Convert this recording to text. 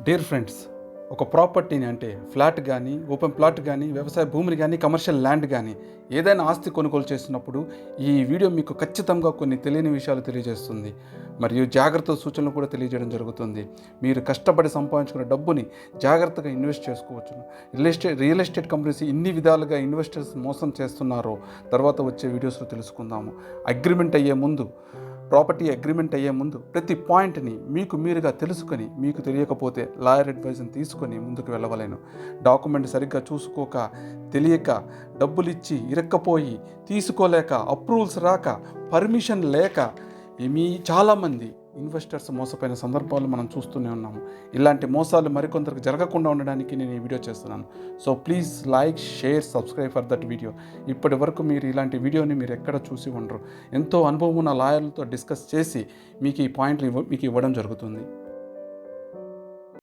Dear friends, ఒక ప్రాపర్టీని అంటే ఫ్లాట్ కానీ, ఓపెన్ ప్లాట్ కానీ, వ్యవసాయ భూమిని కానీ, కమర్షియల్ ల్యాండ్ కానీ ఏదైనా ఆస్తి కొనుగోలు చేసినప్పుడు ఈ వీడియో మీకు ఖచ్చితంగా కొన్ని తెలియని విషయాలు తెలియజేస్తుంది. మరియు జాగ్రత్త సూచనలు కూడా తెలియజేయడం జరుగుతుంది. మీరు కష్టపడి సంపాదించుకున్న డబ్బుని జాగ్రత్తగా ఇన్వెస్ట్ చేసుకోవచ్చు. రియల్ ఎస్టేట్ కంపెనీస్ ఇన్ని విధాలుగా ఇన్వెస్టర్స్ మోసం చేస్తున్నారో తర్వాత వచ్చే వీడియోస్లో తెలుసుకుందాము. ప్రాపర్టీ అగ్రిమెంట్ అయ్యే ముందు ప్రతి పాయింట్ని మీరుగా తెలుసుకొని, మీకు తెలియకపోతే లాయర్ అడ్వైజ్ని తీసుకొని ముందుకు వెళ్ళవలేను. డాక్యుమెంట్ సరిగ్గా చూసుకోక, తెలియక, డబ్బులు ఇచ్చి ఇరక్కపోయి, తీసుకోలేక, అప్రూవల్స్ రాక, పర్మిషన్ లేక చాలామంది ఇన్వెస్టర్స్ మోసపోయిన సందర్భాలు మనం చూస్తూనే ఉన్నాము. ఇలాంటి మోసాలు మరికొందరికి జరగకుండా ఉండడానికి నేను ఈ వీడియో చేస్తున్నాను. So please like, share, subscribe for that video. ఇప్పటి వరకు మీరు ఇలాంటి వీడియోని మీరు ఎక్కడ చూసి ఉండరు. ఎంతో అనుభవం ఉన్న లాయర్లతో డిస్కస్ చేసి మీకు ఈ పాయింట్లు మీకు ఇవ్వడం జరుగుతుంది.